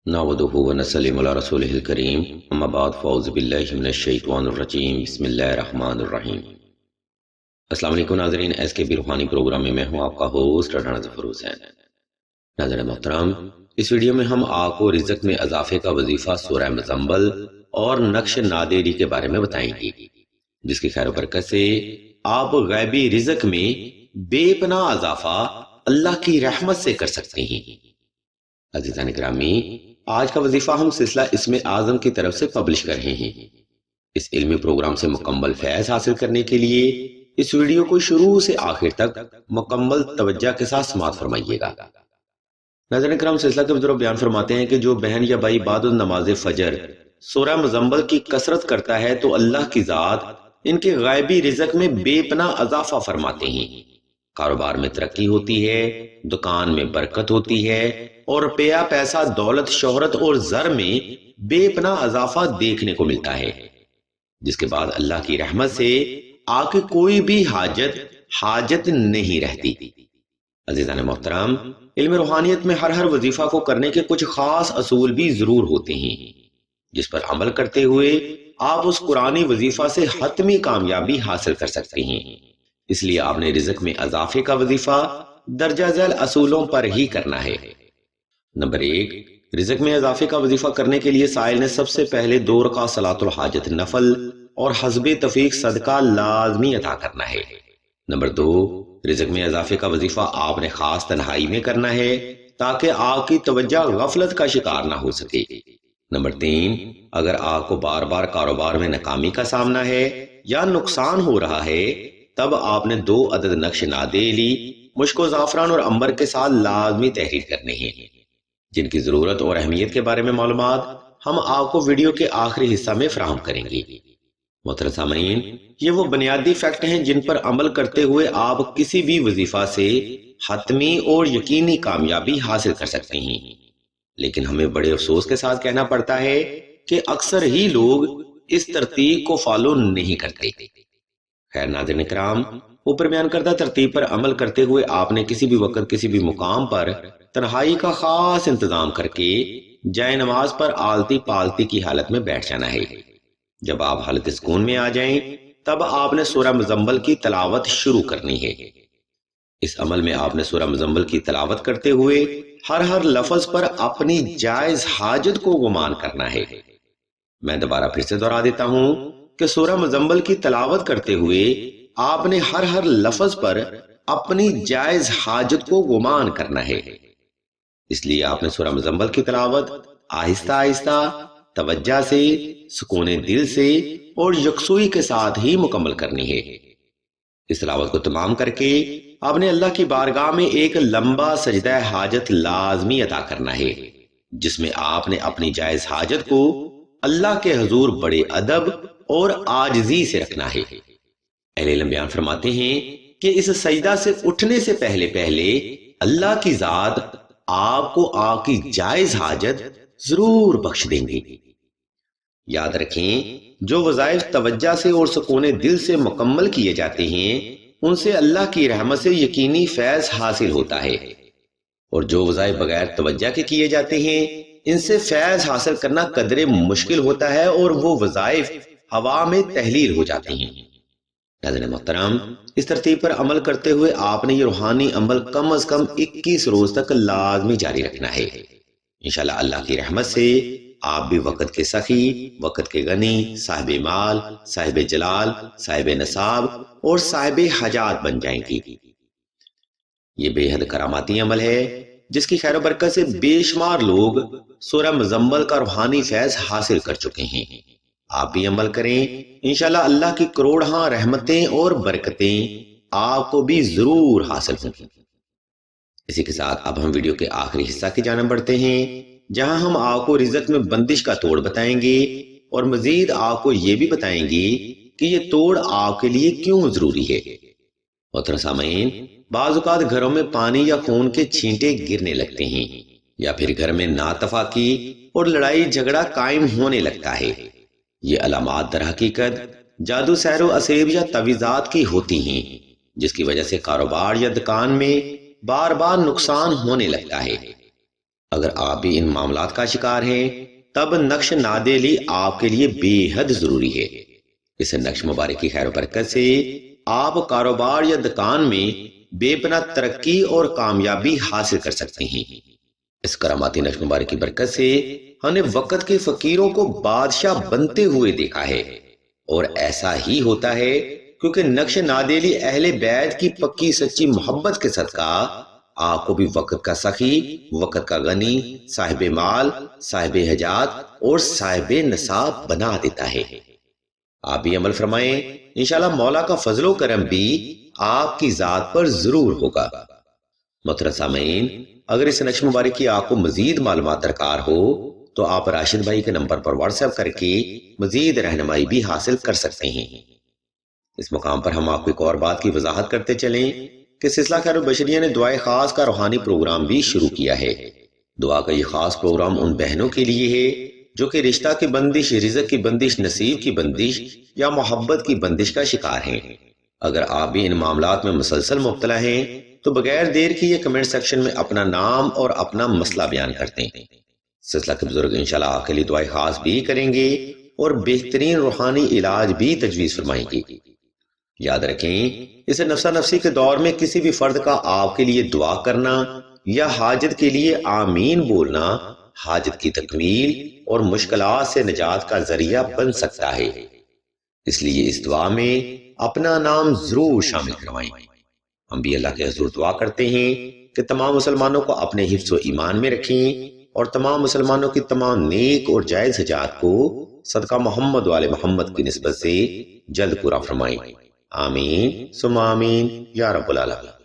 نعوذ ونسلم علی رسولہ الکریم اما بعد فاعوذ باللہ من الشیطان الرجیم بسم اللہ الرحمن الرحیم۔ السلام علیکم ناظرین، ایس کے بی روحانی پروگرام میں ہوں آپ کا ہوسٹ رانا ظفر حسین۔ ناظرین محترم، اس ویڈیو میں ہم آپ کو رزق میں اضافے کا وظیفہ سورہ مزمل اور نقش نادری کے بارے میں بتائیں گے، جس کی خیر و برکت سے آپ غیبی رزق میں بے پناہ اضافہ اللہ کی رحمت سے کر سکتے ہیں۔ عزیزان گرامی، آج کا وظیفہ ہم سلسلہ اسم اعظم کی طرف سے پبلش کر رہے ہیں۔ اس علمی پروگرام سے مکمل فیض حاصل کرنے کے لیے اس ویڈیو کو شروع سے آخر تک مکمل توجہ کے ساتھ سماعت فرمائیے گا۔ ناظرین کرام، سلسلہ کے بزرگ بیان فرماتے ہیں کہ جو بہن یا بھائی بعد نماز فجر سورہ مزمل کی کثرت کرتا ہے تو اللہ کی ذات ان کے غیبی رزق میں بے پناہ اضافہ فرماتے ہیں۔ کاروبار میں ترقی ہوتی ہے، دکان میں برکت ہوتی ہے اور روپیہ پیسہ دولت شہرت اور زر میں بے پناہ اضافہ دیکھنے کو ملتا ہے، جس کے بعد اللہ کی رحمت سے آپ کی کوئی بھی حاجت نہیں رہتی۔ عزیزان محترم، علم روحانیت میں ہر وظیفہ کو کرنے کے کچھ خاص اصول بھی ضرور ہوتے ہیں، جس پر عمل کرتے ہوئے آپ اس قرآنی وظیفہ سے حتمی کامیابی حاصل کر سکتے ہیں۔ اس لیے آپ نے رزق میں اضافے کا وظیفہ درجہ ذیل اصولوں پر ہی کرنا ہے۔ نمبر 1، رزق میں اضافے کا وظیفہ کرنے کے لیے سائل نے سب سے پہلے 2 رکعت صلاۃ الحاجت نفل اور حسب توفیق صدقہ لازمی ادا کرنا ہے۔ نمبر 2، رزق میں اضافے کا وظیفہ آپ نے خاص تنہائی میں کرنا ہے تاکہ آپ کی توجہ غفلت کا شکار نہ ہو سکے۔ نمبر 3، اگر آپ کو بار بار کاروبار میں ناکامی کا سامنا ہے یا نقصان ہو رہا ہے تب آپ نے 2 عدد نقش نادیلی مشک و زعفران اور عنبر کے ساتھ لازمی تحریر کرنے ہیں، جن کی ضرورت اور اہمیت کے بارے میں معلومات ہم آپ کو ویڈیو کے آخری حصہ میں فراہم کریں گے۔ محترم سامعین، یہ وہ بنیادی فیکٹ ہیں جن پر عمل کرتے ہوئے آپ کسی بھی وظیفہ سے حتمی اور یقینی کامیابی حاصل کر سکتے ہیں، لیکن ہمیں بڑے افسوس کے ساتھ کہنا پڑتا ہے کہ اکثر ہی لوگ اس ترتیب کو فالو نہیں کرتے۔ خیر ناظرین کرام، اوپر بیان کردہ ترتیب پر عمل کرتے ہوئے آپ نے کسی بھی وقت کسی بھی مقام پر تنہائی کا خاص انتظام کر کے جائے نماز پر آلتی پالتی کی حالت میں بیٹھ جانا ہے۔ جب آپ حالت سکون میں آ جائیں تب آپ نے سورہ مزمل کی تلاوت شروع کرنی ہے۔ اس عمل میں آپ نے سورہ مزمل کی تلاوت کرتے ہوئے ہر لفظ پر اپنی جائز حاجت کو گمان کرنا ہے۔ میں دوبارہ پھر سے دہرا دیتا ہوں کہ سورہ مزمل کی تلاوت کرتے ہوئے آپ نے ہر لفظ پر اپنی جائز حاجت کو گمان کرنا ہے۔ اس لیے آپ نے سورہ مزمل کی تلاوت آہستہ آہستہ، توجہ سے، سکون دل سے اور یکسوئی کے ساتھ ہی مکمل کرنی ہے۔ اس تلاوت کو تمام کر کے آپ نے اللہ کی بارگاہ میں ایک لمبا سجدہ حاجت لازمی ادا کرنا ہے، جس میں آپ نے اپنی جائز حاجت کو اللہ کے حضور بڑے ادب اور عاجزی سے رکھنا ہے۔ اہل علم بیان فرماتے ہیں کہ اس سجدہ سے اٹھنے سے پہلے اللہ کی ذات آپ کو آپ کی جائز حاجت ضرور بخش دیں گے۔ یاد رکھیں، جو وظائف توجہ سے اور سکون دل سے مکمل کیے جاتے ہیں ان سے اللہ کی رحمت سے یقینی فیض حاصل ہوتا ہے، اور جو وظائف بغیر توجہ کے کیے جاتے ہیں ان سے فیض حاصل کرنا قدرے مشکل ہوتا ہے اور وہ وظائف ہوا میں تحلیل ہو جاتے ہیں۔ ناظرین محترم، اس ترتیب پر عمل کرتے ہوئے آپ نے یہ روحانی عمل کم از کم 21 روز تک لازمی جاری رکھنا ہے۔ انشاءاللہ اللہ کی رحمت سے آپ بھی وقت کے سخی، وقت کے غنی، صاحب مال، صاحب جلال، صاحب نصاب اور صاحب حاجات بن جائیں گی۔ یہ بے حد کراماتی عمل ہے جس کی خیر و برکت سے بے شمار لوگ سورہ مزمل کا روحانی فیض حاصل کر چکے ہیں۔ آپ بھی عمل کریں، انشاءاللہ اللہ کی کروڑہاں رحمتیں اور برکتیں آپ کو بھی ضرور حاصل ہوں گی۔ اسی کے ساتھ اب ہم ویڈیو کے آخری حصہ کی جانب بڑھتے ہیں، جہاں ہم آپ کو رزق میں بندش کا توڑ بتائیں گے اور مزید آپ کو یہ بھی بتائیں گے کہ یہ توڑ آپ کے لیے کیوں ضروری ہے۔ محترم سامعین، بعض اوقات گھروں میں پانی یا خون کے چھینٹے گرنے لگتے ہیں، یا پھر گھر میں ناتفاقی اور لڑائی جھگڑا قائم ہونے لگتا ہے۔ یہ علامات در حقیقت جادو، سحر و اسیب یا تعویذات کی ہوتی ہیں، جس کی وجہ سے کاروبار یا دکان میں بار بار نقصان ہونے لگتا ہے۔ اگر آپ بھی ان معاملات کا شکار ہیں تب نقش نادیلی آپ کے لیے بے حد ضروری ہے۔ اس نقش مبارک کی خیر و برکت سے آپ کاروبار یا دکان میں بے پناہ ترقی اور کامیابی حاصل کر سکتے ہیں۔ اس کراماتی نقش مبارک کی برکت سے ہم نے وقت کے فقیروں کو بادشاہ بنتے ہوئے دیکھا ہے، اور ایسا ہی ہوتا ہے کیونکہ نقش نادیلی اہل بیت کی پکی سچی محبت کے صدقہ آپ کو بھی وقت کا سخی، وقت کا غنی، صاحب مال، صاحب حجات اور صاحب نصاب بنا دیتا ہے۔ آپ بھی عمل فرمائیں، انشاءاللہ مولا کا فضل و کرم بھی آپ کی ذات پر ضرور ہوگا۔ محترم سامعین، اگر اس نقش مبارک کی آپ کو مزید معلومات درکار ہو تو آپ راشد بھائی کے نمبر پر واٹس ایپ کر کے مزید رہنمائی بھی حاصل کر سکتے ہیں۔ اس مقام پر ہم آپ کو ایک اور بات کی وضاحت کرتے چلیں کہ سلسلہ خیر البشریہ نے دعائے خاص کا روحانی پروگرام بھی شروع کیا ہے۔ دعا کا یہ خاص پروگرام ان بہنوں کے لیے ہے جو کہ رشتہ کی بندش، رزق کی بندش، نصیب کی بندش یا محبت کی بندش کا شکار ہیں۔ اگر آپ بھی ان معاملات میں مسلسل مبتلا ہیں تو بغیر دیر کی یہ کمنٹ سیکشن میں اپنا نام اور اپنا مسئلہ بیان کرتے ہیں۔ سلسلہ کے بزرگ انشاءاللہ آپ کے لیے دعائے خاص بھی کریں گے اور بہترین روحانی علاج بھی تجویز فرمائیں گے۔ یاد رکھیں، اس نفسا نفسی کے دور میں کسی بھی فرد کا آپ کے لیے دعا کرنا یا حاجت کے لیے آمین بولنا حاجت کی تکمیل اور مشکلات سے نجات کا ذریعہ بن سکتا ہے۔ اس لیے اس دعا میں اپنا نام ضرور شامل کروائیں۔ ہم بھی اللہ کے حضور دعا کرتے ہیں کہ تمام مسلمانوں کو اپنے حفظ و ایمان میں رکھیں اور تمام مسلمانوں کی تمام نیک اور جائز حاجات کو صدقہ محمد والے محمد کی نسبت سے جلد پورا فرمائیں۔ آمین ثم آمین یا رب العالمین۔